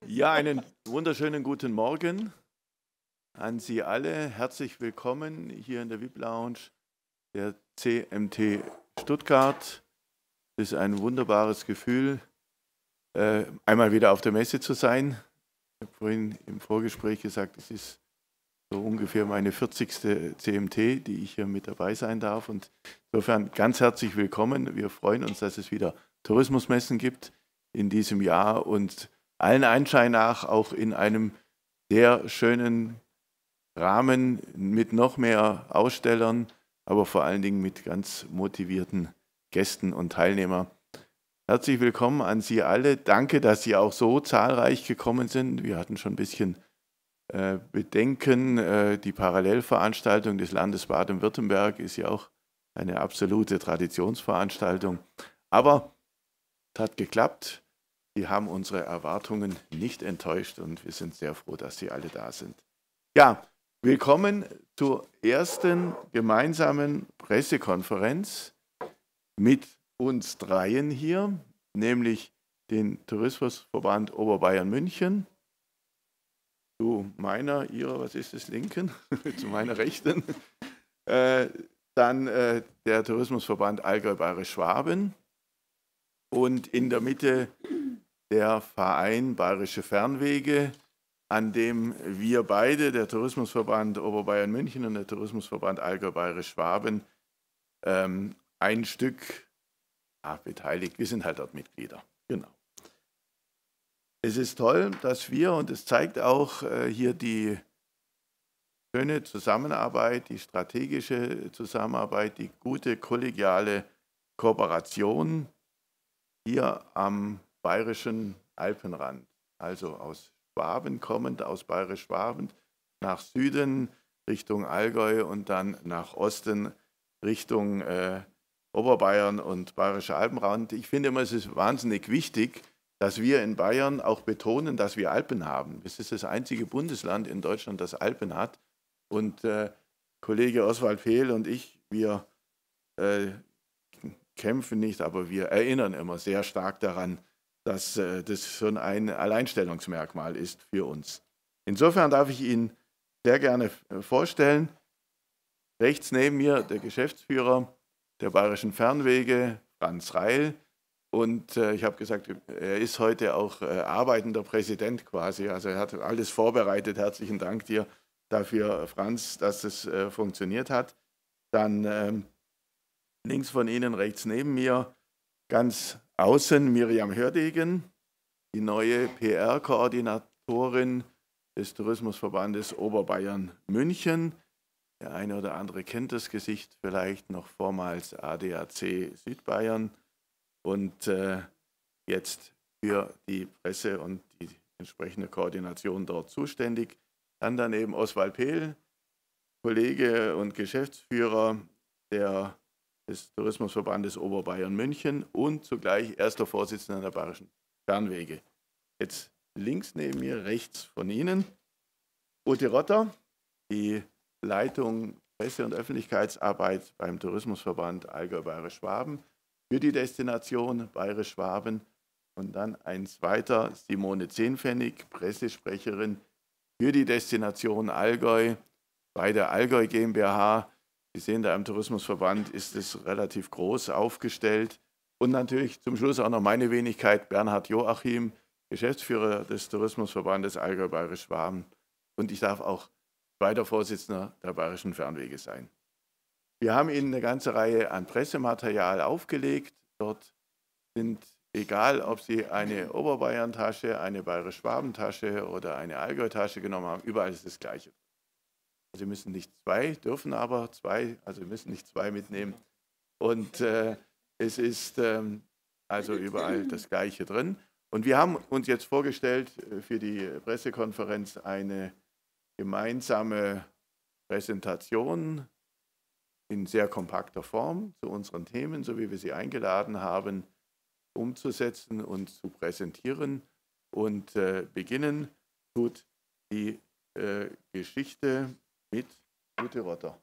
Ja, einen wunderschönen guten Morgen an Sie alle. Herzlich willkommen hier in der VIP Lounge der CMT Stuttgart. Es ist ein wunderbares Gefühl, einmal wieder auf der Messe zu sein. Ich habe vorhin im Vorgespräch gesagt, es ist so ungefähr meine 40. CMT, die ich hier mit dabei sein darf. Und insofern ganz herzlich willkommen. Wir freuen uns, dass es wieder Tourismusmessen gibt in diesem Jahr und allen Anschein nach auch in einem sehr schönen Rahmen mit noch mehr Ausstellern, aber vor allen Dingen mit ganz motivierten Gästen und Teilnehmern. Herzlich willkommen an Sie alle. Danke, dass Sie auch so zahlreich gekommen sind. Wir hatten schon ein bisschen Bedenken. Die Parallelveranstaltung des Landes Baden-Württemberg ist ja auch eine absolute Traditionsveranstaltung. Aber es hat geklappt. Sie haben unsere Erwartungen nicht enttäuscht und wir sind sehr froh, dass Sie alle da sind. Ja, willkommen zur ersten gemeinsamen Pressekonferenz mit uns dreien hier, nämlich den Tourismusverband Oberbayern München, zu meiner, Ihrer, was ist das, Linken, zu meiner Rechten, dann der Tourismusverband Allgäu-Bayerisch-Schwaben und in der Mitte der Verein Bayerische Fernwege, an dem wir beide, der Tourismusverband Oberbayern München und der Tourismusverband Allgäu-Bayerisch-Schwaben, ein Stück beteiligt. Wir sind halt dort Mitglieder. Genau. Es ist toll, dass wir, und es zeigt auch hier die schöne Zusammenarbeit, die strategische Zusammenarbeit, die gute kollegiale Kooperation hier am bayerischen Alpenrand, also aus Schwaben kommend, aus Bayerisch-Schwaben, nach Süden Richtung Allgäu und dann nach Osten Richtung Oberbayern und Bayerischer Alpenrand. Ich finde immer, es ist wahnsinnig wichtig, dass wir in Bayern auch betonen, dass wir Alpen haben. Es ist das einzige Bundesland in Deutschland, das Alpen hat. Und Kollege Oswald Fehl und ich, wir kämpfen nicht, aber wir erinnern immer sehr stark daran, dass das schon ein Alleinstellungsmerkmal ist für uns. Insofern darf ich Ihnen sehr gerne vorstellen, rechts neben mir der Geschäftsführer der Bayerischen Fernwege, Franz Reil. Und ich habe gesagt, er ist heute auch arbeitender Präsident quasi. Also er hat alles vorbereitet. Herzlichen Dank dir dafür, Franz, dass es funktioniert hat. Dann links von Ihnen, rechts neben mir, ganz außen Miriam Hördegen, die neue PR-Koordinatorin des Tourismusverbandes Oberbayern München. Der eine oder andere kennt das Gesicht vielleicht noch vormals ADAC Südbayern und jetzt für die Presse und die entsprechende Koordination dort zuständig. Dann daneben Oswald Pehl, Kollege und Geschäftsführer des Tourismusverbandes Oberbayern München und zugleich erster Vorsitzender der Bayerischen Fernwege. Jetzt links neben mir, rechts von Ihnen, Ute Rotter, die Leitung Presse- und Öffentlichkeitsarbeit beim Tourismusverband Allgäu-Bayerisch-Schwaben für die Destination Bayerisch-Schwaben und dann ein zweiter, Simone Zehnpfennig, Pressesprecherin für die Destination Allgäu bei der Allgäu GmbH. Sie sehen, da im Tourismusverband ist es relativ groß aufgestellt. Und natürlich zum Schluss auch noch meine Wenigkeit, Bernhard Joachim, Geschäftsführer des Tourismusverbandes Allgäu-Bayerisch-Schwaben. Und ich darf auch zweiter Vorsitzender der Bayerischen Fernwege sein. Wir haben Ihnen eine ganze Reihe an Pressematerial aufgelegt. Dort sind, egal ob Sie eine Oberbayern-Tasche, eine Bayerisch-Schwaben-Tasche oder eine Allgäu-Tasche genommen haben, überall ist das Gleiche. Sie müssen nicht zwei, dürfen aber zwei, also Sie müssen nicht zwei mitnehmen. Und es ist also überall das Gleiche drin. Und wir haben uns jetzt vorgestellt, für die Pressekonferenz eine gemeinsame Präsentation in sehr kompakter Form zu unseren Themen, so wie wir sie eingeladen haben, umzusetzen und zu präsentieren. Und beginnen tut die Geschichte mit Ute Rotter.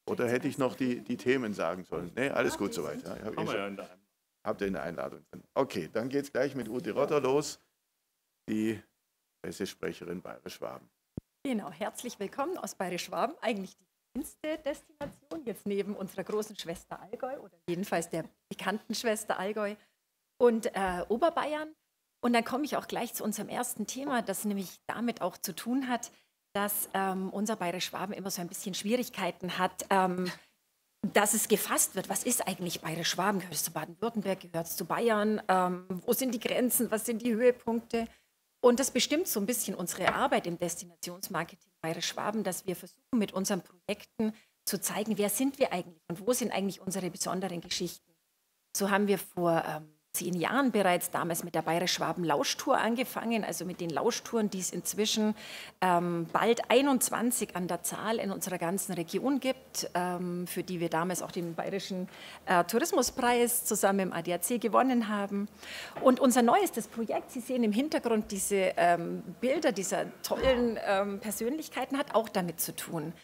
Oder hätte ich noch die Themen sagen sollen? Nee, alles gut soweit. Ja, habt ihr in der Einladung drin. Okay, dann geht es gleich mit Ute Rotter los. die Pressesprecherin Bayerisch-Schwaben. Genau, herzlich willkommen aus Bayerisch-Schwaben, eigentlich die kleinste Destination, jetzt neben unserer großen Schwester Allgäu oder jedenfalls der bekannten Schwester Allgäu und Oberbayern. Und dann komme ich auch gleich zu unserem ersten Thema, das nämlich damit auch zu tun hat, dass unser Bayerisch-Schwaben immer so ein bisschen Schwierigkeiten hat, dass es gefasst wird. Was ist eigentlich Bayerisch-Schwaben? Gehört es zu Baden-Württemberg? Gehört es zu Bayern? Wo sind die Grenzen? Was sind die Höhepunkte? Und das bestimmt so ein bisschen unsere Arbeit im Destinationsmarketing Bayerisch-Schwaben, dass wir versuchen, mit unseren Projekten zu zeigen, wer sind wir eigentlich und wo sind eigentlich unsere besonderen Geschichten. So haben wir vor 10 Jahren bereits damals mit der Bayerisch-Schwaben-Lauschtour angefangen, also mit den Lauschtouren, die es inzwischen bald 21 an der Zahl in unserer ganzen Region gibt, für die wir damals auch den Bayerischen Tourismuspreis zusammen im ADAC gewonnen haben. Und unser neuestes Projekt, Sie sehen im Hintergrund diese Bilder dieser tollen Persönlichkeiten, hat auch damit zu tun,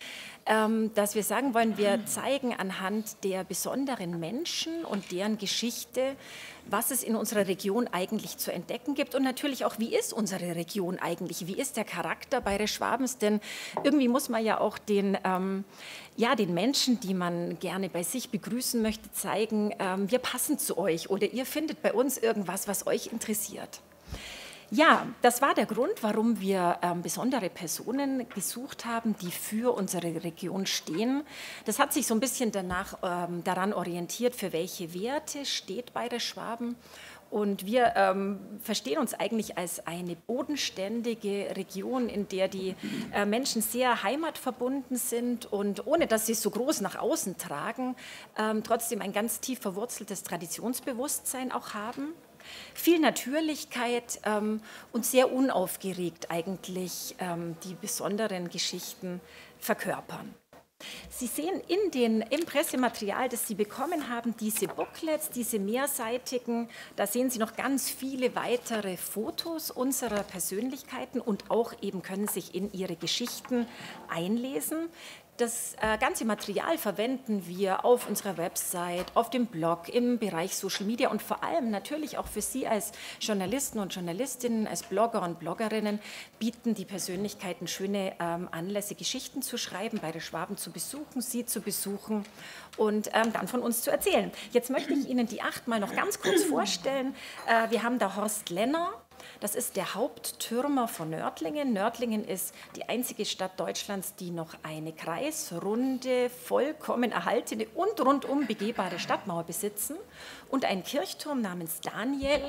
dass wir sagen wollen, wir zeigen anhand der besonderen Menschen und deren Geschichte, was es in unserer Region eigentlich zu entdecken gibt und natürlich auch, wie ist unsere Region eigentlich, wie ist der Charakter Bayerisch-Schwabens, denn irgendwie muss man ja auch den Menschen, die man gerne bei sich begrüßen möchte, zeigen, wir passen zu euch oder ihr findet bei uns irgendwas, was euch interessiert. Ja, das war der Grund, warum wir besondere Personen gesucht haben, die für unsere Region stehen. Das hat sich so ein bisschen daran orientiert, für welche Werte steht Bayerisch-Schwaben. Und wir verstehen uns eigentlich als eine bodenständige Region, in der die Menschen sehr heimatverbunden sind und ohne dass sie es so groß nach außen tragen, trotzdem ein ganz tief verwurzeltes Traditionsbewusstsein auch haben. Viel Natürlichkeit und sehr unaufgeregt eigentlich die besonderen Geschichten verkörpern. Sie sehen im Pressematerial, das Sie bekommen haben, diese Booklets, diese mehrseitigen, da sehen Sie noch ganz viele weitere Fotos unserer Persönlichkeiten und auch eben können sich in ihre Geschichten einlesen. Das ganze Material verwenden wir auf unserer Website, auf dem Blog, im Bereich Social Media und vor allem natürlich auch für Sie als Journalisten und Journalistinnen, als Blogger und Bloggerinnen bieten die Persönlichkeiten schöne Anlässe, Geschichten zu schreiben, Bayerisch-Schwaben zu besuchen, Sie zu besuchen und dann von uns zu erzählen. Jetzt möchte ich Ihnen die 8 mal noch ganz kurz vorstellen. Wir haben da Horst Lenner. Das ist der Haupttürmer von Nördlingen. Nördlingen ist die einzige Stadt Deutschlands, die noch eine kreisrunde, vollkommen erhaltene und rundum begehbare Stadtmauer besitzen und einen Kirchturm namens Daniel.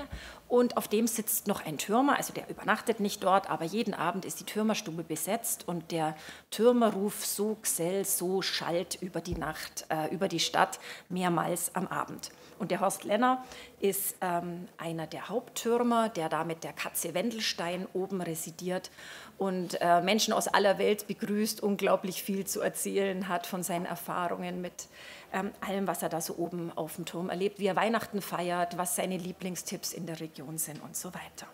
Und auf dem sitzt noch ein Türmer, also der übernachtet nicht dort, aber jeden Abend ist die Türmerstube besetzt und der Türmerruf so Gsell, so schallt über die Nacht, über die Stadt mehrmals am Abend. Und der Horst Lenner ist einer der Haupttürmer, der da mit der Katze Wendelstein oben residiert und Menschen aus aller Welt begrüßt, unglaublich viel zu erzählen hat von seinen Erfahrungen mit allem, was er da so oben auf dem Turm erlebt, wie er Weihnachten feiert, was seine Lieblingstipps in der Region sind und so weiter.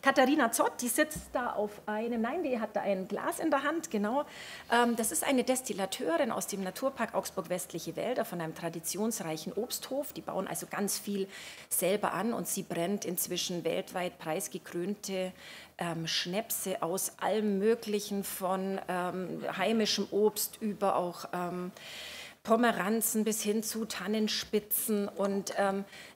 Katharina Zott, die sitzt da auf die hat da ein Glas in der Hand, genau. Das ist eine Destillateurin aus dem Naturpark Augsburg-Westliche Wälder von einem traditionsreichen Obsthof. Die bauen also ganz viel selber an und sie brennt inzwischen weltweit preisgekrönte Schnäpse aus allem Möglichen, von heimischem Obst über auch Pomeranzen bis hin zu Tannenspitzen und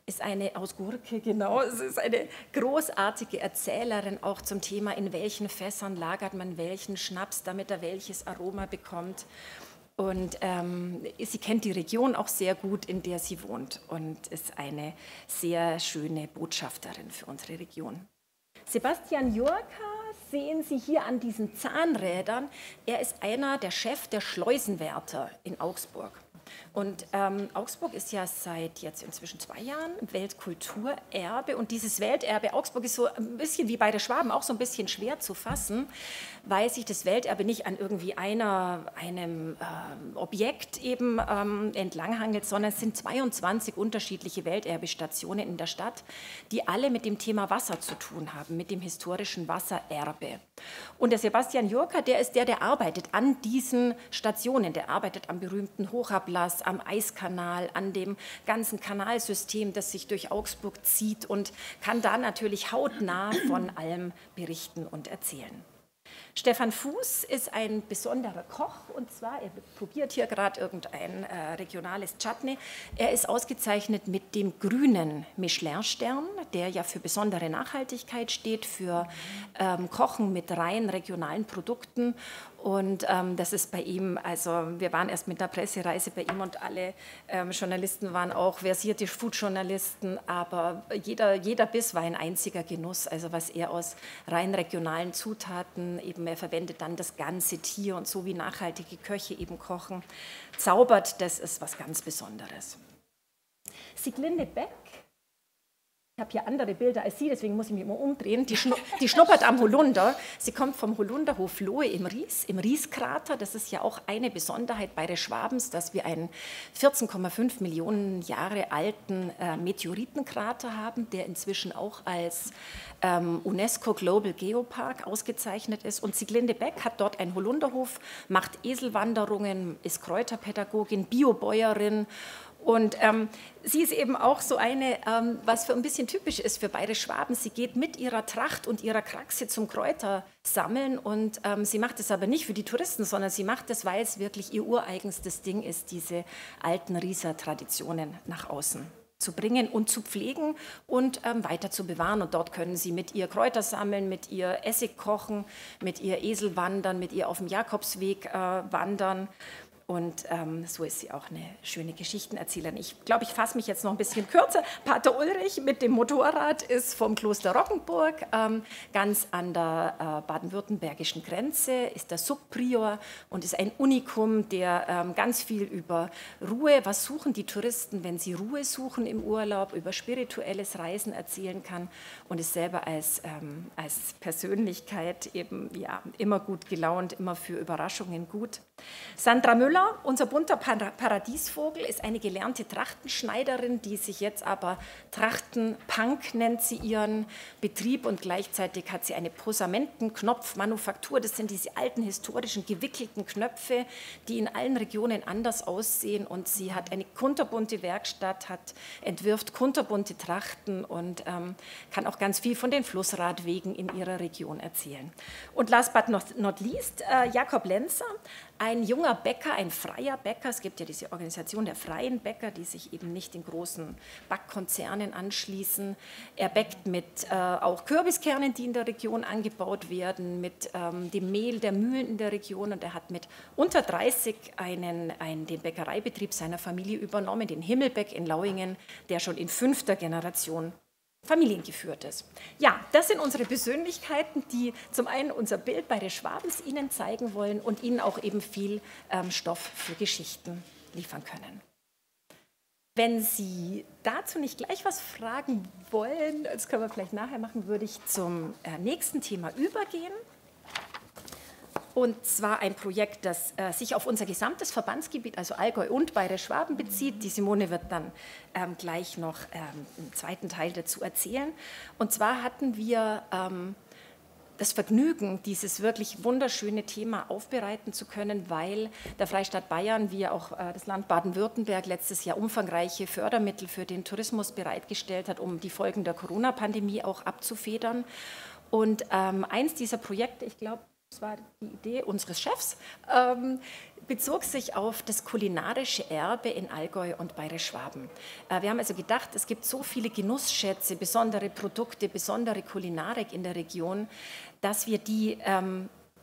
ist eine aus Gurke, genau. Es ist eine großartige Erzählerin auch zum Thema, in welchen Fässern lagert man welchen Schnaps, damit er welches Aroma bekommt. Und sie kennt die Region auch sehr gut, in der sie wohnt und ist eine sehr schöne Botschafterin für unsere Region. Sebastian Jurka sehen Sie hier an diesen Zahnrädern. Er ist einer der Chef der Schleusenwärter in Augsburg. Und Augsburg ist ja seit jetzt inzwischen 2 Jahren Weltkulturerbe. Und dieses Welterbe Augsburg ist so ein bisschen wie bei der Schwaben auch so ein bisschen schwer zu fassen, weil sich das Welterbe nicht an irgendwie einem Objekt eben entlanghangelt, sondern es sind 22 unterschiedliche Welterbestationen in der Stadt, die alle mit dem Thema Wasser zu tun haben, mit dem historischen Wassererbe. Und der Sebastian Jurka, der ist der arbeitet an diesen Stationen, der arbeitet am berühmten Hochablass, Dienst am Eiskanal, an dem ganzen Kanalsystem, das sich durch Augsburg zieht, und kann da natürlich hautnah von allem berichten und erzählen. Stefan Fuß ist ein besonderer Koch, und zwar, er probiert hier gerade irgendein regionales Chutney. Er ist ausgezeichnet mit dem grünen Michelin-Stern, der ja für besondere Nachhaltigkeit steht, für Kochen mit rein regionalen Produkten. Und das ist bei ihm, also wir waren erst mit einer Pressereise bei ihm und alle Journalisten waren auch versierte Food-Journalisten, aber jeder Biss war ein einziger Genuss, also was er aus rein regionalen Zutaten, eben er verwendet dann das ganze Tier und so wie nachhaltige Köche eben kochen, zaubert, das ist was ganz Besonderes. Sieglinde Beck. Ich habe hier andere Bilder als Sie, deswegen muss ich mich immer umdrehen. Die schnuppert am Holunder. Sie kommt vom Holunderhof Lohe im Rieskrater. Das ist ja auch eine Besonderheit Bayerisch-Schwabens, dass wir einen 14,5 Millionen Jahre alten Meteoritenkrater haben, der inzwischen auch als UNESCO Global Geopark ausgezeichnet ist. Und Sieglinde Beck hat dort einen Holunderhof, macht Eselwanderungen, ist Kräuterpädagogin, Biobäuerin. Und sie ist eben auch so eine, was für ein bisschen typisch ist für Bayerisch-Schwaben. Sie geht mit ihrer Tracht und ihrer Kraxe zum Kräutersammeln und sie macht es aber nicht für die Touristen, sondern sie macht es, weil es wirklich ihr ureigenstes Ding ist, diese alten Rieser-Traditionen nach außen zu bringen und zu pflegen und weiter zu bewahren. Und dort können Sie mit ihr Kräuter sammeln, mit ihr Essig kochen, mit ihr Esel wandern, mit ihr auf dem Jakobsweg wandern. Und so ist sie auch eine schöne Geschichtenerzählerin. Ich glaube, ich fasse mich jetzt noch ein bisschen kürzer. Pater Ulrich mit dem Motorrad ist vom Kloster Roggenburg, ganz an der baden-württembergischen Grenze, ist der Subprior und ist ein Unikum, der ganz viel über Ruhe, was suchen die Touristen, wenn sie Ruhe suchen im Urlaub, über spirituelles Reisen erzählen kann und ist selber als Persönlichkeit eben ja, immer gut gelaunt, immer für Überraschungen gut. Sandra Müller, unser bunter Paradiesvogel, ist eine gelernte Trachtenschneiderin, die sich jetzt aber Trachtenpunk nennt sie ihren Betrieb und gleichzeitig hat sie eine Posamentenknopfmanufaktur. Das sind diese alten historischen gewickelten Knöpfe, die in allen Regionen anders aussehen und sie hat eine kunterbunte Werkstatt, entwirft kunterbunte Trachten und kann auch ganz viel von den Flussradwegen in ihrer Region erzählen. Und last but not least, Jakob Lenzer, ein junger Bäcker, ein freier Bäcker. Es gibt ja diese Organisation der freien Bäcker, die sich eben nicht den großen Backkonzernen anschließen. Er bäckt mit auch Kürbiskernen, die in der Region angebaut werden, mit dem Mehl der Mühlen in der Region. Und er hat mit unter 30 den Bäckereibetrieb seiner Familie übernommen, den Himmelbäck in Lauingen, der schon in 5. Generation familiengeführt ist. Ja, das sind unsere Persönlichkeiten, die zum einen unser Bild Bayerisch-Schwabens Ihnen zeigen wollen und Ihnen auch eben viel Stoff für Geschichten liefern können. Wenn Sie dazu nicht gleich was fragen wollen, das können wir vielleicht nachher machen, würde ich zum nächsten Thema übergehen. Und zwar ein Projekt, das sich auf unser gesamtes Verbandsgebiet, also Allgäu und Bayerisch-Schwaben bezieht. Die Simone wird dann gleich noch im zweiten Teil dazu erzählen. Und zwar hatten wir das Vergnügen, dieses wirklich wunderschöne Thema aufbereiten zu können, weil der Freistaat Bayern, wie auch das Land Baden-Württemberg letztes Jahr umfangreiche Fördermittel für den Tourismus bereitgestellt hat, um die Folgen der Corona-Pandemie auch abzufedern. Und eins dieser Projekte, ich glaube, das war die Idee unseres Chefs, bezog sich auf das kulinarische Erbe in Allgäu und Bayerisch-Schwaben. Wir haben also gedacht, es gibt so viele Genussschätze, besondere Produkte, besondere Kulinarik in der Region, dass wir die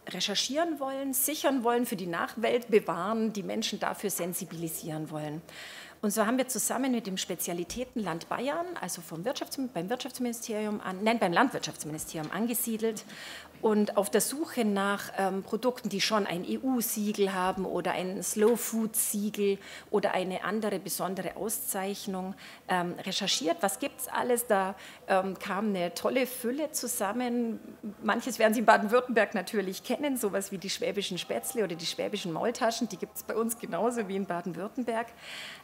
recherchieren wollen, sichern wollen, für die Nachwelt bewahren, die Menschen dafür sensibilisieren wollen. Und so haben wir zusammen mit dem Spezialitätenland Bayern, also beim Landwirtschaftsministerium angesiedelt und auf der Suche nach Produkten, die schon ein EU-Siegel haben oder ein Slow-Food-Siegel oder eine andere besondere Auszeichnung recherchiert. Was gibt es alles? Da kam eine tolle Fülle zusammen. Manches werden Sie in Baden-Württemberg natürlich kennen, sowas wie die schwäbischen Spätzle oder die schwäbischen Maultaschen, die gibt es bei uns genauso wie in Baden-Württemberg.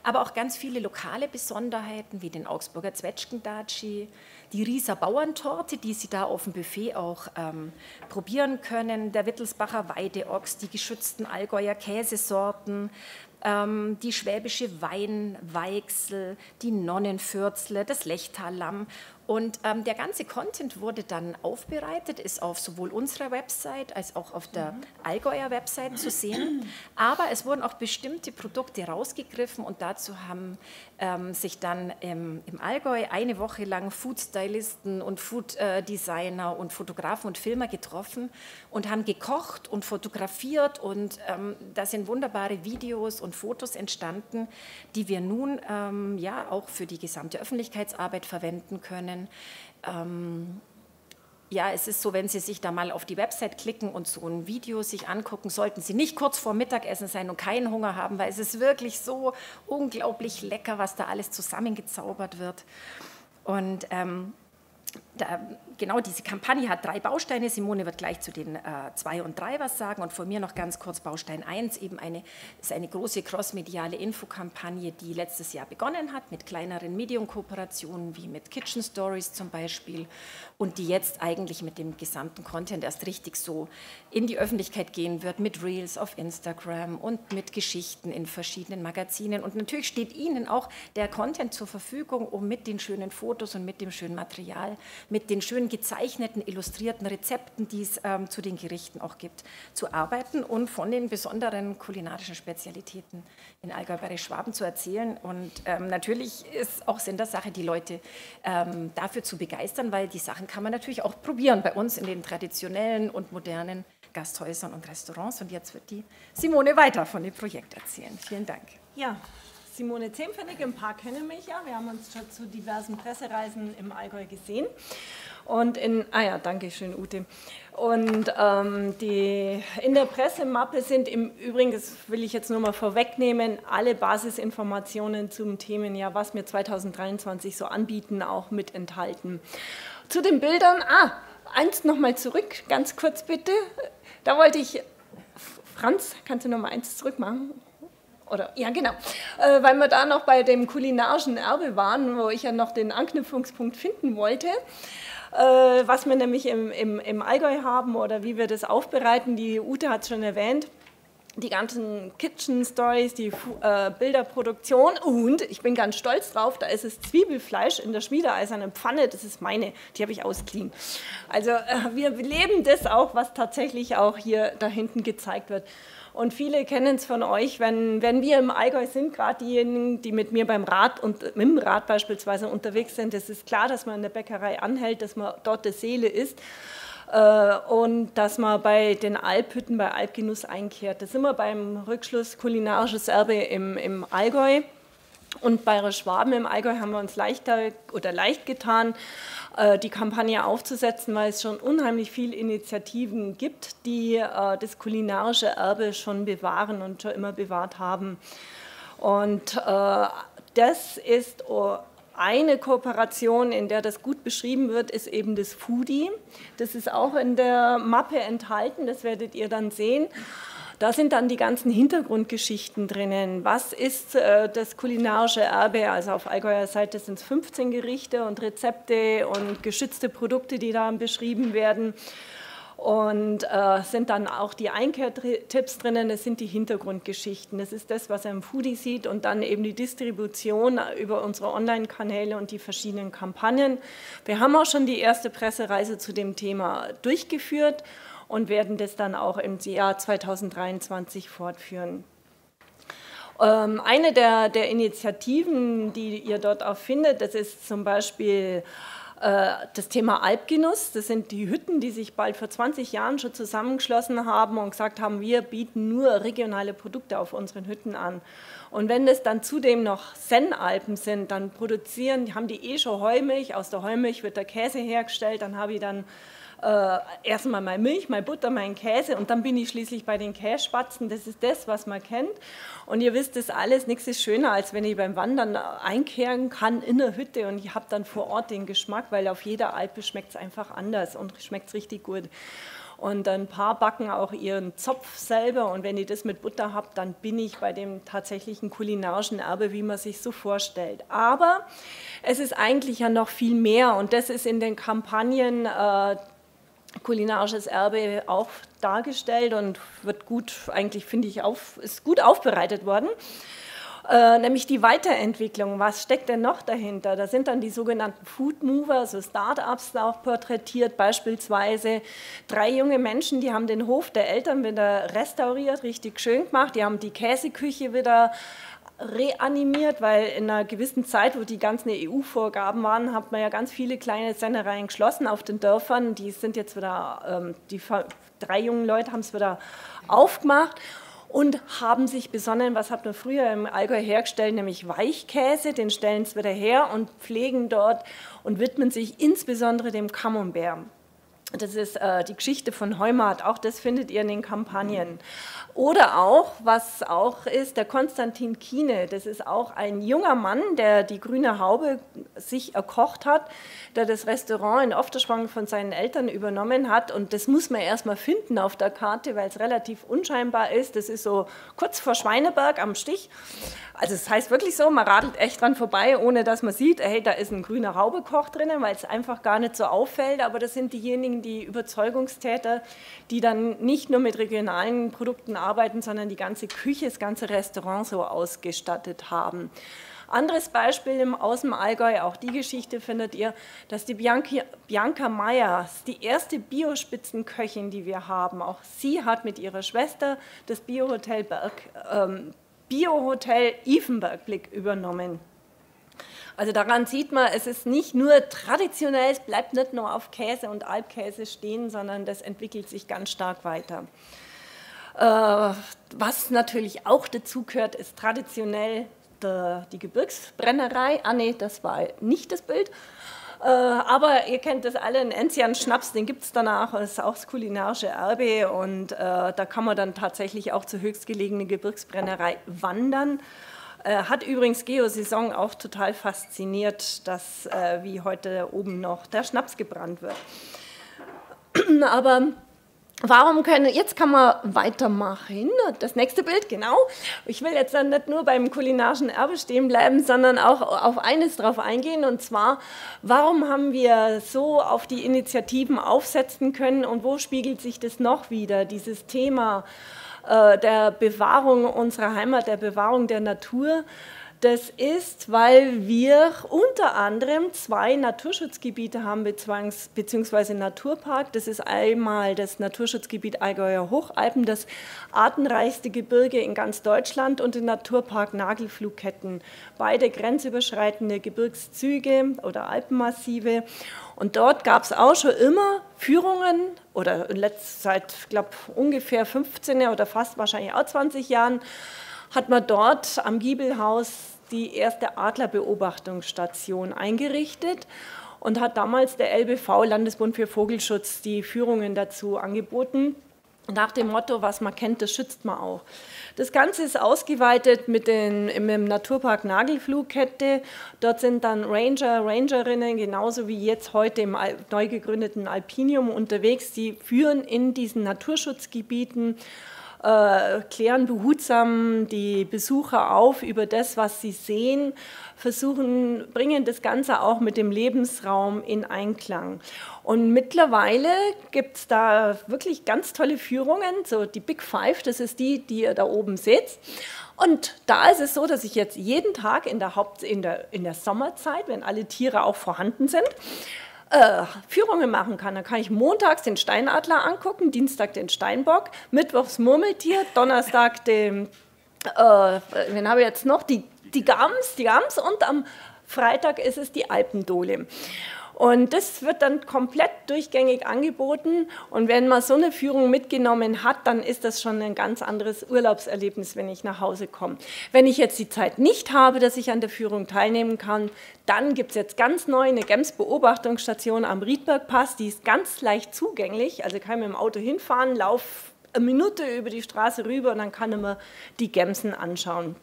Aber auch ganz viele lokale Besonderheiten wie den Augsburger Zwetschgendatschi, die Rieser Bauerntorte, die Sie da auf dem Buffet auch probieren können, der Wittelsbacher Weideochs, die geschützten Allgäuer Käsesorten, die schwäbische Weinweichsel, die Nonnenfürzle, das Lechtallamm. Und der ganze Content wurde dann aufbereitet, ist auf sowohl unserer Website als auch auf der Allgäuer Website zu sehen. Aber es wurden auch bestimmte Produkte rausgegriffen und dazu haben sich dann im Allgäu eine Woche lang Food-Stylisten und Food-Designer und Fotografen und Filmer getroffen und haben gekocht und fotografiert und da sind wunderbare Videos und Fotos entstanden, die wir nun ja auch für die gesamte Öffentlichkeitsarbeit verwenden können. Ja, es ist so, wenn Sie sich da mal auf die Website klicken und so ein Video sich angucken, sollten Sie nicht kurz vor Mittagessen sein und keinen Hunger haben, weil es ist wirklich so unglaublich lecker, was da alles zusammengezaubert wird. Und genau, diese Kampagne hat 3 Bausteine. Simone wird gleich zu den 2 und 3 was sagen. Und von mir noch ganz kurz Baustein 1, eben ist eine große crossmediale Infokampagne, die letztes Jahr begonnen hat mit kleineren Medium-Kooperationen wie mit Kitchen Stories zum Beispiel und die jetzt eigentlich mit dem gesamten Content erst richtig so in die Öffentlichkeit gehen wird, mit Reels auf Instagram und mit Geschichten in verschiedenen Magazinen. Und natürlich steht Ihnen auch der Content zur Verfügung, um mit den schönen Fotos und mit dem schönen Material, mit den schön gezeichneten, illustrierten Rezepten, die es zu den Gerichten auch gibt, zu arbeiten und von den besonderen kulinarischen Spezialitäten in Allgäu Bayerisch Schwaben zu erzählen. Und natürlich ist auch Sinn der Sache, die Leute dafür zu begeistern, weil die Sachen kann man natürlich auch probieren bei uns in den traditionellen und modernen Gasthäusern und Restaurants. Und jetzt wird die Simone weiter von dem Projekt erzählen. Vielen Dank. Ja. Simone Zehnpfennig, ein paar kennen mich ja. Wir haben uns schon zu diversen Pressereisen im Allgäu gesehen. Und danke schön, Ute. Und in der Pressemappe sind im Übrigen, das will ich jetzt nur mal vorwegnehmen, alle Basisinformationen zum Themen, ja, was wir 2023 so anbieten, auch mit enthalten. Zu den Bildern, eins nochmal zurück, ganz kurz bitte. Da wollte ich, Franz, kannst du nochmal eins zurück machen? Oder, ja, genau, weil wir da noch bei dem kulinarischen Erbe waren, wo ich ja noch den Anknüpfungspunkt finden wollte, was wir nämlich im Allgäu haben oder wie wir das aufbereiten. Die Ute hat es schon erwähnt, die ganzen Kitchen Stories, die Bilderproduktion und ich bin ganz stolz drauf, da ist es Zwiebelfleisch in der schmiedeeisernen Pfanne, das ist meine, die habe ich ausgeliehen. Also wir leben das auch, was tatsächlich auch hier da hinten gezeigt wird. Und viele kennen es von euch, wenn wir im Allgäu sind, gerade diejenigen, die mit mir beim Rad und mit dem Rad beispielsweise unterwegs sind, es ist klar, dass man in der Bäckerei anhält, dass man dort die Seele isst und dass man bei den Alphütten, bei Alpgenuss einkehrt. Da sind wir beim Rückschluss kulinarisches Erbe im Allgäu. Und Bayerisch Schwaben im Allgäu haben wir uns leicht getan, die Kampagne aufzusetzen, weil es schon unheimlich viele Initiativen gibt, die das kulinarische Erbe schon bewahren und schon immer bewahrt haben. Und das ist eine Kooperation, in der das gut beschrieben wird, ist eben das Foodie. Das ist auch in der Mappe enthalten, das werdet ihr dann sehen. Da sind dann die ganzen Hintergrundgeschichten drinnen. Was ist das kulinarische Erbe? Also auf Allgäuer Seite sind es 15 Gerichte und Rezepte und geschützte Produkte, die da beschrieben werden. Und sind dann auch die Einkehrtipps drinnen, das sind die Hintergrundgeschichten. Das ist das, was er im Foodie sieht und dann eben die Distribution über unsere Online-Kanäle und die verschiedenen Kampagnen. Wir haben auch schon die erste Pressereise zu dem Thema durchgeführt und werden das dann auch im Jahr 2023 fortführen. Eine der Initiativen, die ihr dort auch findet, das ist zum Beispiel das Thema Alpgenuss. Das sind die Hütten, die sich bald vor 20 Jahren schon zusammengeschlossen haben und gesagt haben, wir bieten nur regionale Produkte auf unseren Hütten an. Und wenn das dann zudem noch Sennalpen sind, dann haben die schon Heumilch, aus der Heumilch wird der Käse hergestellt, dann habe ich dann erstmal meine Milch, meine Butter, meinen Käse und dann bin ich schließlich bei den Kässpatzen. Das ist das, was man kennt. Und ihr wisst das alles, nichts ist schöner, als wenn ich beim Wandern einkehren kann in der Hütte und ich habe dann vor Ort den Geschmack, weil auf jeder Alpe schmeckt es einfach anders und schmeckt es richtig gut. Und ein paar backen auch ihren Zopf selber und wenn ihr das mit Butter habt, dann bin ich bei dem tatsächlichen kulinarischen Erbe, wie man sich so vorstellt. Aber es ist eigentlich ja noch viel mehr und das ist in den Kampagnen kulinarisches Erbe auch dargestellt und wird gut, eigentlich finde ich, ist gut aufbereitet worden. Nämlich die Weiterentwicklung. Was steckt denn noch dahinter? Da sind dann die sogenannten Food Mover, so Start-ups auch porträtiert, beispielsweise 3 junge Menschen, die haben den Hof der Eltern wieder restauriert, richtig schön gemacht, die haben die Käseküche wieder reanimiert, weil in einer gewissen Zeit, wo die ganzen EU-Vorgaben waren, hat man ja ganz viele kleine Sennereien geschlossen auf den Dörfern. Die sind jetzt wieder, die 3 jungen Leute haben es wieder aufgemacht und haben sich besonnen, was hat man früher im Allgäu hergestellt, nämlich Weichkäse, den stellen sie wieder her und pflegen dort und widmen sich insbesondere dem Camembert. Das ist die Geschichte von Heumat, auch das findet ihr in den Kampagnen. Oder auch, was auch ist, der Konstantin Kiene, das ist auch ein junger Mann, der die Grüne Haube sich erkocht hat, der das Restaurant in Ofterschwang von seinen Eltern übernommen hat und das muss man erstmal finden auf der Karte, weil es relativ unscheinbar ist. Das ist so kurz vor Schweineberg am Stich. Also es heißt wirklich so, man radelt echt dran vorbei, ohne dass man sieht, hey, da ist ein grüner Haubekoch drinnen, weil es einfach gar nicht so auffällt, aber das sind diejenigen, die Überzeugungstäter, die dann nicht nur mit regionalen Produkten arbeiten, sondern die ganze Küche, das ganze Restaurant so ausgestattet haben. Anderes Beispiel aus dem Allgäu, auch die Geschichte findet ihr, dass die Bianca Meyers, die erste Biospitzenköchin, die wir haben, auch sie hat mit ihrer Schwester das Biohotel Ifenberg-Blick übernommen. Also daran sieht man, es ist nicht nur traditionell, es bleibt nicht nur auf Käse und Alpkäse stehen, sondern das entwickelt sich ganz stark weiter. Was natürlich auch dazu gehört, ist traditionell die Gebirgsbrennerei. Ah nee, das war nicht das Bild. Aber ihr kennt das alle, einen Enzian-Schnaps, den gibt es danach, das ist auch das kulinarische Erbe und da kann man dann tatsächlich auch zur höchstgelegenen Gebirgsbrennerei wandern. Hat übrigens Geosaison auch total fasziniert, dass wie heute oben noch der Schnaps gebrannt wird. Aber jetzt kann man weitermachen. Das nächste Bild, genau. Ich will jetzt dann nicht nur beim kulinarischen Erbe stehen bleiben, sondern auch auf eines drauf eingehen, und zwar, warum haben wir so auf die Initiativen aufsetzen können und wo spiegelt sich das noch wieder, dieses Thema der Bewahrung unserer Heimat, der Bewahrung der Natur. Das ist, weil wir unter anderem 2 Naturschutzgebiete haben, beziehungsweise Naturpark. Das ist einmal das Naturschutzgebiet Allgäuer Hochalpen, das artenreichste Gebirge in ganz Deutschland, und den Naturpark Nagelflugketten. Beide grenzüberschreitende Gebirgszüge oder Alpenmassive. Und dort gab es auch schon immer Führungen, oder seit, ich glaube, ungefähr 15 oder fast wahrscheinlich auch 20 Jahren, hat man dort am Giebelhaus die erste Adlerbeobachtungsstation eingerichtet und hat damals der LBV, Landesbund für Vogelschutz, die Führungen dazu angeboten. Nach dem Motto, was man kennt, das schützt man auch. Das Ganze ist ausgeweitet mit im Naturpark Nagelflugkette. Dort sind dann Rangerinnen, genauso wie jetzt heute im neu gegründeten Alpinium unterwegs. Die führen in diesen Naturschutzgebieten, klären behutsam die Besucher auf über das, was sie sehen, bringen das Ganze auch mit dem Lebensraum in Einklang. Und mittlerweile gibt es da wirklich ganz tolle Führungen, so die Big Five, das ist die ihr da oben seht. Und da ist es so, dass ich jetzt jeden Tag in der Sommerzeit, wenn alle Tiere auch vorhanden sind, Führungen machen kann. Da kann ich montags den Steinadler angucken, Dienstag den Steinbock, mittwochs Murmeltier, Donnerstag wen habe ich jetzt noch? Die Gams, und am Freitag ist es die Alpendole. Und das wird dann komplett durchgängig angeboten, und wenn man so eine Führung mitgenommen hat, dann ist das schon ein ganz anderes Urlaubserlebnis, wenn ich nach Hause komme. Wenn ich jetzt die Zeit nicht habe, dass ich an der Führung teilnehmen kann, dann gibt es jetzt ganz neu eine Gems-Beobachtungsstation am Riedbergpass, die ist ganz leicht zugänglich, also kann ich mit dem Auto hinfahren, laufe eine Minute über die Straße rüber und dann kann man die Gemsen anschauen.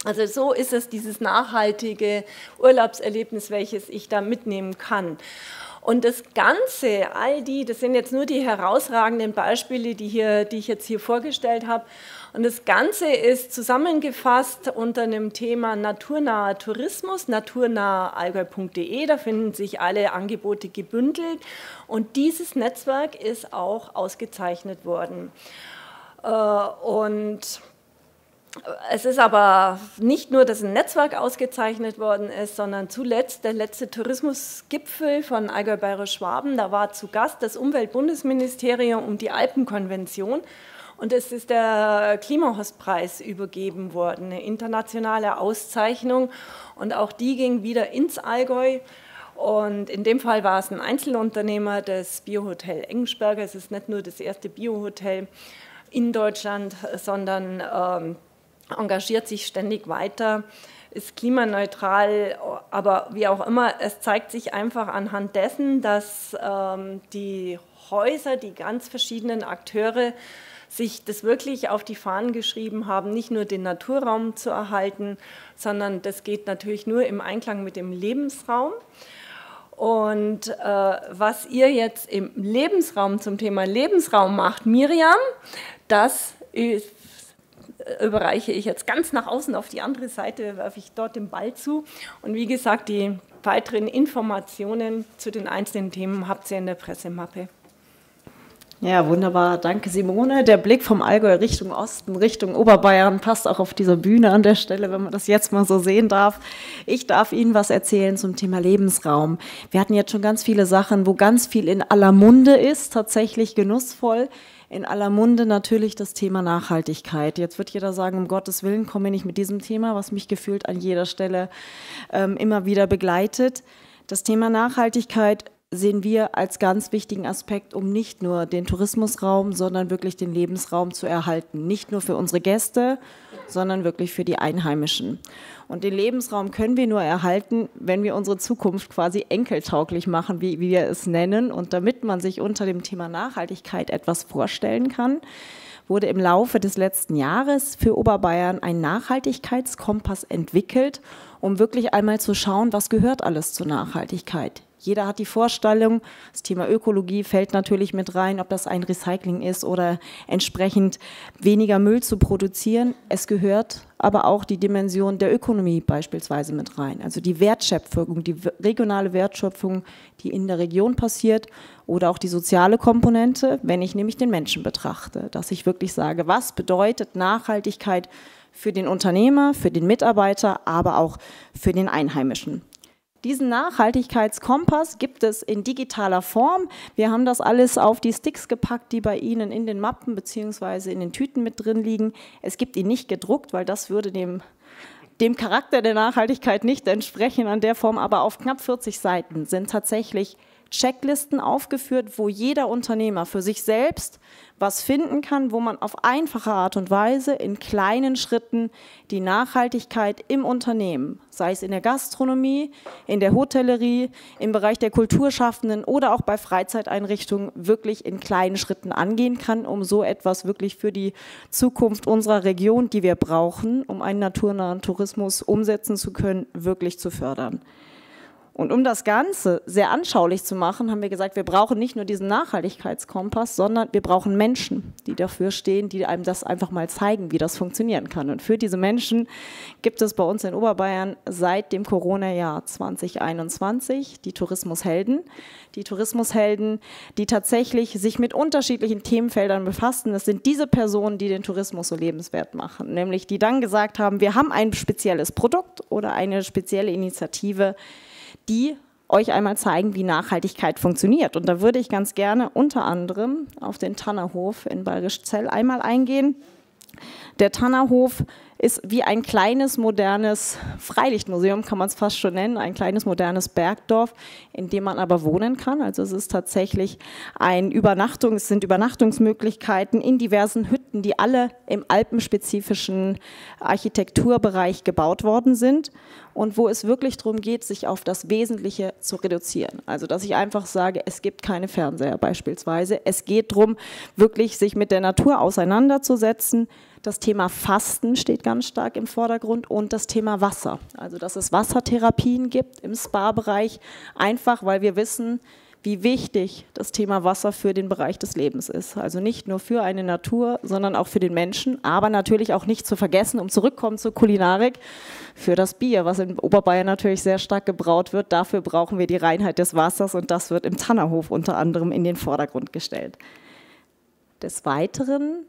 Also so ist es, dieses nachhaltige Urlaubserlebnis, welches ich da mitnehmen kann. Und das Ganze, das sind jetzt nur die herausragenden Beispiele, die ich jetzt hier vorgestellt habe. Und das Ganze ist zusammengefasst unter einem Thema naturnaher Tourismus, naturnaheallgäu.de. Da finden sich alle Angebote gebündelt. Und dieses Netzwerk ist auch ausgezeichnet worden. Und es ist aber nicht nur, dass ein Netzwerk ausgezeichnet worden ist, sondern zuletzt der letzte Tourismusgipfel von Allgäu-Bayerisch-Schwaben. Da war zu Gast das Umweltbundesministerium um die Alpenkonvention. Und es ist der Klimahostpreis übergeben worden, eine internationale Auszeichnung. Und auch die ging wieder ins Allgäu. Und in dem Fall war es ein Einzelunternehmer, das Biohotel Engensperger. Es ist nicht nur das erste Biohotel in Deutschland, sondern engagiert sich ständig weiter, ist klimaneutral, aber wie auch immer, es zeigt sich einfach anhand dessen, dass die Häuser, die ganz verschiedenen Akteure sich das wirklich auf die Fahnen geschrieben haben, nicht nur den Naturraum zu erhalten, sondern das geht natürlich nur im Einklang mit dem Lebensraum. Und was ihr jetzt im Lebensraum zum Thema Lebensraum macht, Miriam, das überreiche ich jetzt ganz nach außen auf die andere Seite, werfe ich dort den Ball zu. Und wie gesagt, die weiteren Informationen zu den einzelnen Themen habt ihr in der Pressemappe. Ja, wunderbar. Danke, Simone. Der Blick vom Allgäu Richtung Osten, Richtung Oberbayern passt auch auf dieser Bühne an der Stelle, wenn man das jetzt mal so sehen darf. Ich darf Ihnen was erzählen zum Thema Lebensraum. Wir hatten jetzt schon ganz viele Sachen, wo ganz viel in aller Munde ist, tatsächlich genussvoll. In aller Munde natürlich das Thema Nachhaltigkeit. Jetzt wird jeder sagen, um Gottes Willen komme ich nicht mit diesem Thema, was mich gefühlt an jeder Stelle immer wieder begleitet. Das Thema Nachhaltigkeit sehen wir als ganz wichtigen Aspekt, um nicht nur den Tourismusraum, sondern wirklich den Lebensraum zu erhalten. Nicht nur für unsere Gäste, sondern wirklich für die Einheimischen. Und den Lebensraum können wir nur erhalten, wenn wir unsere Zukunft quasi enkeltauglich machen, wie wir es nennen. Und damit man sich unter dem Thema Nachhaltigkeit etwas vorstellen kann, wurde im Laufe des letzten Jahres für Oberbayern ein Nachhaltigkeitskompass entwickelt, um wirklich einmal zu schauen, was gehört alles zur Nachhaltigkeit. Jeder hat die Vorstellung, das Thema Ökologie fällt natürlich mit rein, ob das ein Recycling ist oder entsprechend weniger Müll zu produzieren. Es gehört aber auch die Dimension der Ökonomie beispielsweise mit rein. Also die Wertschöpfung, die regionale Wertschöpfung, die in der Region passiert, oder auch die soziale Komponente, wenn ich nämlich den Menschen betrachte. Dass ich wirklich sage, was bedeutet Nachhaltigkeit für den Unternehmer, für den Mitarbeiter, aber auch für den Einheimischen. Diesen Nachhaltigkeitskompass gibt es in digitaler Form. Wir haben das alles auf die Sticks gepackt, die bei Ihnen in den Mappen bzw. in den Tüten mit drin liegen. Es gibt ihn nicht gedruckt, weil das würde dem Charakter der Nachhaltigkeit nicht entsprechen an der Form. Aber auf knapp 40 Seiten sind tatsächlich Checklisten aufgeführt, wo jeder Unternehmer für sich selbst was finden kann, wo man auf einfache Art und Weise in kleinen Schritten die Nachhaltigkeit im Unternehmen, sei es in der Gastronomie, in der Hotellerie, im Bereich der Kulturschaffenden oder auch bei Freizeiteinrichtungen wirklich in kleinen Schritten angehen kann, um so etwas wirklich für die Zukunft unserer Region, die wir brauchen, um einen naturnahen Tourismus umsetzen zu können, wirklich zu fördern. Und um das Ganze sehr anschaulich zu machen, haben wir gesagt, wir brauchen nicht nur diesen Nachhaltigkeitskompass, sondern wir brauchen Menschen, die dafür stehen, die einem das einfach mal zeigen, wie das funktionieren kann. Und für diese Menschen gibt es bei uns in Oberbayern seit dem Corona-Jahr 2021 die Tourismushelden. Die Tourismushelden, die tatsächlich sich mit unterschiedlichen Themenfeldern befassen. Das sind diese Personen, die den Tourismus so lebenswert machen. Nämlich die dann gesagt haben, wir haben ein spezielles Produkt oder eine spezielle Initiative, die euch einmal zeigen, wie Nachhaltigkeit funktioniert. Und da würde ich ganz gerne unter anderem auf den Tannerhof in Bayerischzell einmal eingehen. Der Tannerhof ist wie ein kleines, modernes Freilichtmuseum, kann man es fast schon nennen, ein kleines, modernes Bergdorf, in dem man aber wohnen kann. Also es ist tatsächlich es sind Übernachtungsmöglichkeiten in diversen Hütten, die alle im alpenspezifischen Architekturbereich gebaut worden sind und wo es wirklich darum geht, sich auf das Wesentliche zu reduzieren. Also dass ich einfach sage, es gibt keine Fernseher beispielsweise. Es geht darum, wirklich sich mit der Natur auseinanderzusetzen. Das Thema Fasten steht ganz stark im Vordergrund und das Thema Wasser. Also dass es Wassertherapien gibt im Spa-Bereich, einfach weil wir wissen, wie wichtig das Thema Wasser für den Bereich des Lebens ist. Also nicht nur für eine Natur, sondern auch für den Menschen, aber natürlich auch nicht zu vergessen, um zurückkommen zur Kulinarik, für das Bier, was in Oberbayern natürlich sehr stark gebraut wird. Dafür brauchen wir die Reinheit des Wassers und das wird im Tannerhof unter anderem in den Vordergrund gestellt. Des Weiteren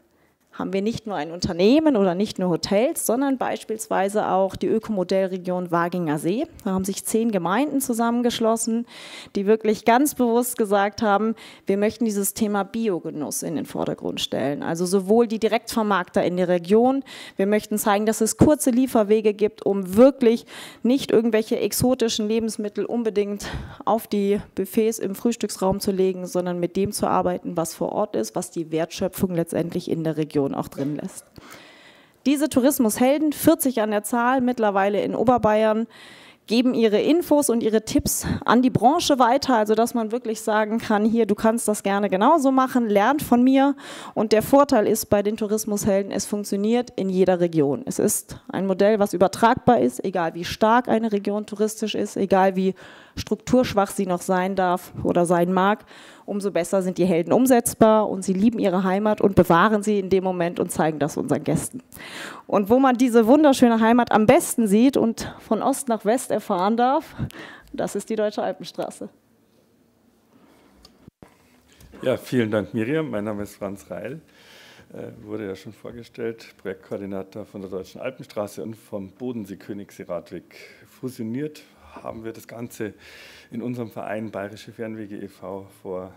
haben wir nicht nur ein Unternehmen oder nicht nur Hotels, sondern beispielsweise auch die Ökomodellregion Waginger See. Da haben sich 10 Gemeinden zusammengeschlossen, die wirklich ganz bewusst gesagt haben, wir möchten dieses Thema Biogenuss in den Vordergrund stellen. Also sowohl die Direktvermarkter in der Region, wir möchten zeigen, dass es kurze Lieferwege gibt, um wirklich nicht irgendwelche exotischen Lebensmittel unbedingt auf die Buffets im Frühstücksraum zu legen, sondern mit dem zu arbeiten, was vor Ort ist, was die Wertschöpfung letztendlich in der Region auch drin lässt. Diese Tourismushelden, 40 an der Zahl, mittlerweile in Oberbayern, geben ihre Infos und ihre Tipps an die Branche weiter, also dass man wirklich sagen kann, hier, du kannst das gerne genauso machen, lernt von mir. Und der Vorteil ist bei den Tourismushelden, es funktioniert in jeder Region. Es ist ein Modell, was übertragbar ist, egal wie stark eine Region touristisch ist, egal wie strukturschwach sie noch sein darf oder sein mag, umso besser sind die Helden umsetzbar und sie lieben ihre Heimat und bewahren sie in dem Moment und zeigen das unseren Gästen. Und wo man diese wunderschöne Heimat am besten sieht und von Ost nach West erfahren darf, das ist die Deutsche Alpenstraße. Ja, vielen Dank, Miriam. Mein Name ist Franz Reil, wurde ja schon vorgestellt, Projektkoordinator von der Deutschen Alpenstraße und vom Bodensee-Königssee-Radweg. Fusioniert haben wir das Ganze in unserem Verein Bayerische Fernwege e.V. vor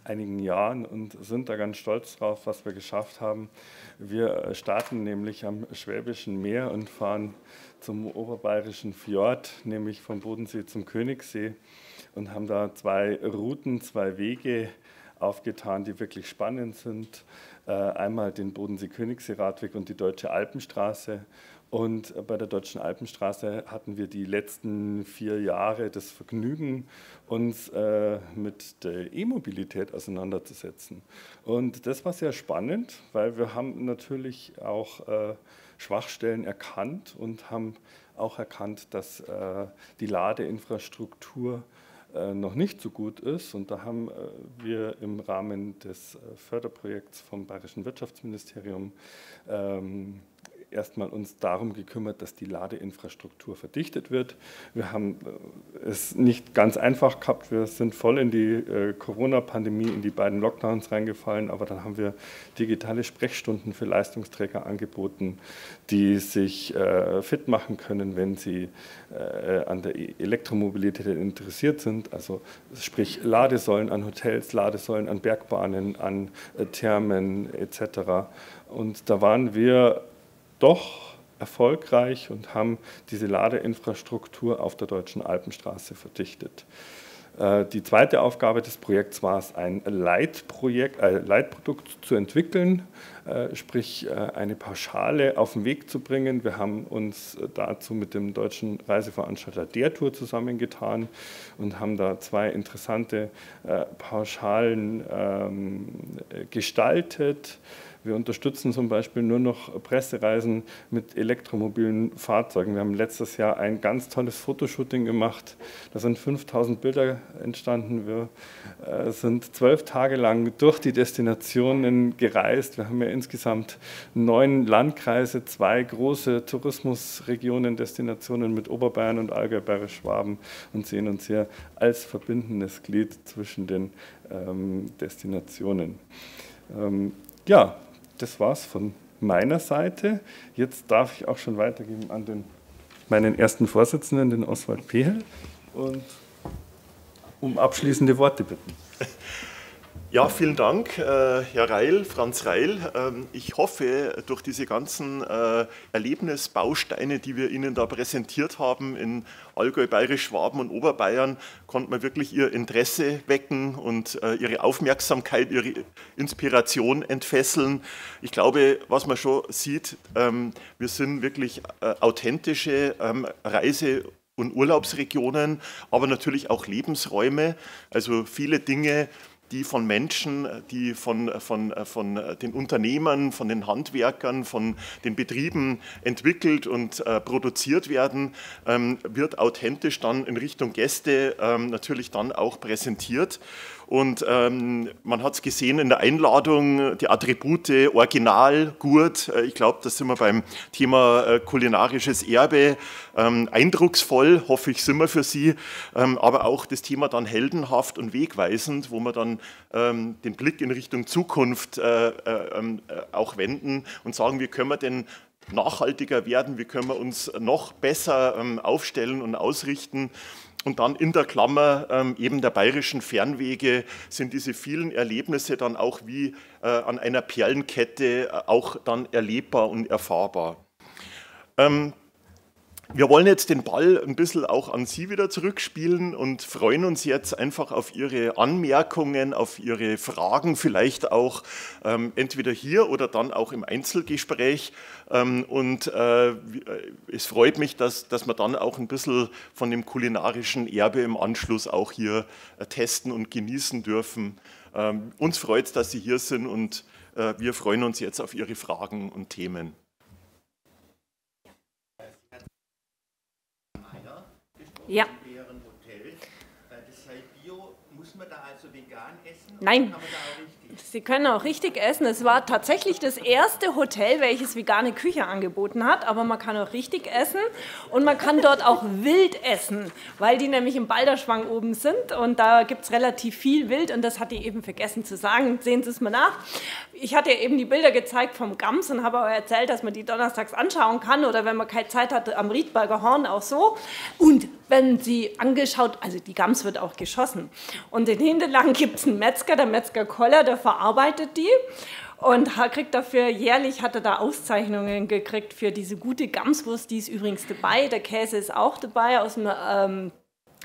einigen Jahren und sind da ganz stolz drauf, was wir geschafft haben. Wir starten nämlich am Schwäbischen Meer und fahren zum oberbayerischen Fjord, nämlich vom Bodensee zum Königssee und haben da 2 Routen, 2 Wege aufgetan, die wirklich spannend sind. Einmal den Bodensee-Königssee-Radweg und die Deutsche Alpenstraße. Und bei der Deutschen Alpenstraße hatten wir die letzten 4 Jahre das Vergnügen, uns mit der E-Mobilität auseinanderzusetzen. Und das war sehr spannend, weil wir haben natürlich auch Schwachstellen erkannt und haben auch erkannt, dass die Ladeinfrastruktur noch nicht so gut ist. Und da haben wir im Rahmen des Förderprojekts vom Bayerischen Wirtschaftsministerium erstmal uns darum gekümmert, dass die Ladeinfrastruktur verdichtet wird. Wir haben es nicht ganz einfach gehabt. Wir sind voll in die Corona-Pandemie, in die beiden Lockdowns reingefallen, aber dann haben wir digitale Sprechstunden für Leistungsträger angeboten, die sich fit machen können, wenn sie an der Elektromobilität interessiert sind. Also sprich Ladesäulen an Hotels, Ladesäulen an Bergbahnen, an Thermen etc. Und da waren wir doch erfolgreich und haben diese Ladeinfrastruktur auf der Deutschen Alpenstraße verdichtet. Die zweite Aufgabe des Projekts war es, ein Leitprodukt zu entwickeln, sprich eine Pauschale auf den Weg zu bringen. Wir haben uns dazu mit dem deutschen Reiseveranstalter der Tour zusammengetan und haben da 2 interessante Pauschalen gestaltet. Wir unterstützen zum Beispiel nur noch Pressereisen mit elektromobilen Fahrzeugen. Wir haben letztes Jahr ein ganz tolles Fotoshooting gemacht. Da sind 5000 Bilder entstanden. Wir sind 12 Tage lang durch die Destinationen gereist. Wir haben ja insgesamt 9 Landkreise, 2 große Tourismusregionen, Destinationen mit Oberbayern und Allgäu, Bayerisch-Schwaben und sehen uns hier als verbindendes Glied zwischen den Destinationen. Ja, das war's von meiner Seite. Jetzt darf ich auch schon weitergeben an meinen ersten Vorsitzenden, den Oswald Pehel, und um abschließende Worte bitten. Ja, vielen Dank, Herr Reil, Franz Reil. Ich hoffe, durch diese ganzen Erlebnisbausteine, die wir Ihnen da präsentiert haben in Allgäu, Bayerisch-Schwaben und Oberbayern, konnte man wirklich Ihr Interesse wecken und Ihre Aufmerksamkeit, Ihre Inspiration entfesseln. Ich glaube, was man schon sieht, wir sind wirklich authentische Reise- und Urlaubsregionen, aber natürlich auch Lebensräume. Also viele Dinge, die von Menschen, die von den Unternehmern, von den Handwerkern, von den Betrieben entwickelt und produziert werden, wird authentisch dann in Richtung Gäste natürlich dann auch präsentiert. Und man hat es gesehen in der Einladung, die Attribute Original, Gurt, ich glaube, da sind wir beim Thema kulinarisches Erbe, eindrucksvoll, hoffe ich, sind wir für Sie, aber auch das Thema dann heldenhaft und wegweisend, wo wir dann den Blick in Richtung Zukunft auch wenden und sagen, wie können wir denn nachhaltiger werden, wie können wir uns noch besser aufstellen und ausrichten. Und dann in der Klammer eben der bayerischen Fernwege sind diese vielen Erlebnisse dann auch wie an einer Perlenkette auch dann erlebbar und erfahrbar. Wir wollen jetzt den Ball ein bisschen auch an Sie wieder zurückspielen und freuen uns jetzt einfach auf Ihre Anmerkungen, auf Ihre Fragen, vielleicht auch entweder hier oder dann auch im Einzelgespräch. Es freut mich, dass wir dann auch ein bisschen von dem kulinarischen Erbe im Anschluss auch hier testen und genießen dürfen. Uns freut es, dass Sie hier sind und wir freuen uns jetzt auf Ihre Fragen und Themen. Ja. Das sei Bio, muss man da also vegan essen? Nein. Kann man da auch richtig? Sie können auch richtig essen. Es war tatsächlich das erste Hotel, welches vegane Küche angeboten hat, aber man kann auch richtig essen und man kann dort auch wild essen, weil die nämlich im Balderschwang oben sind und da gibt es relativ viel Wild und das hatte ich eben vergessen zu sagen. Sehen Sie es mal nach. Ich hatte eben die Bilder gezeigt vom Gams und habe aber erzählt, dass man die donnerstags anschauen kann oder wenn man keine Zeit hat, am Riedberger Horn auch so. Und wenn Sie angeschaut, also die Gams wird auch geschossen. Und in Hindelang gibt es einen Metzger, der Metzger Koller, der verarbeitet die und kriegt dafür, jährlich hat er da Auszeichnungen gekriegt für diese gute Gamswurst, die ist übrigens dabei, der Käse ist auch dabei aus dem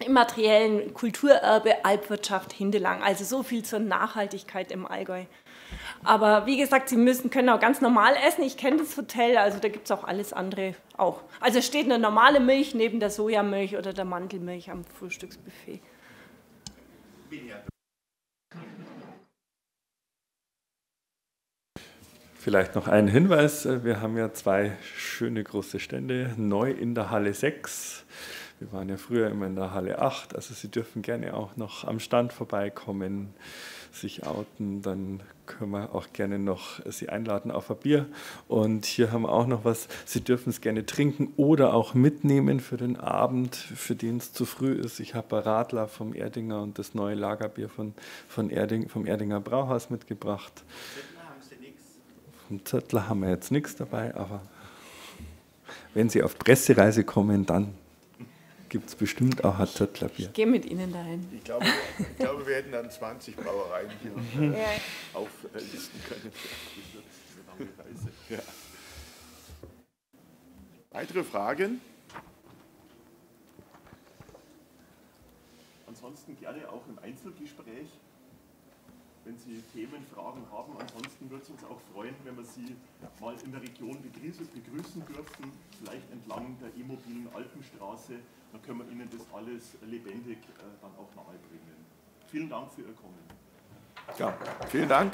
immateriellen Kulturerbe Alpwirtschaft Hindelang. Also so viel zur Nachhaltigkeit im Allgäu. Aber wie gesagt, Sie können auch ganz normal essen. Ich kenne das Hotel, also da gibt es auch alles andere auch. Also es steht eine normale Milch neben der Sojamilch oder der Mandelmilch am Frühstücksbuffet. Vielleicht noch ein Hinweis, wir haben ja 2 schöne große Stände, neu in der Halle 6. Wir waren ja früher immer in der Halle 8, also Sie dürfen gerne auch noch am Stand vorbeikommen, sich outen, dann können wir auch gerne noch Sie einladen auf ein Bier. Und hier haben wir auch noch was, Sie dürfen es gerne trinken oder auch mitnehmen für den Abend, für den es zu früh ist. Ich habe ein Radler vom Erdinger und das neue Lagerbier vom Erdinger Brauhaus mitgebracht. Vom Zöttler haben wir jetzt nichts dabei, aber wenn Sie auf Pressereise kommen, dann gibt es bestimmt auch ein Zöttlerbier. Ich gehe mit Ihnen dahin. Ich glaube, wir hätten dann 20 Brauereien hier auflisten können. Ja. Weitere Fragen? Ansonsten gerne auch im Einzelgespräch, wenn Sie Themen, Fragen haben. Ansonsten würde es uns auch freuen, wenn wir Sie mal in der Region begrüßen dürfen, vielleicht entlang der E-mobilen Alpenstraße. Dann können wir Ihnen das alles lebendig dann auch nahebringen. Vielen Dank für Ihr Kommen. Ja, vielen Dank.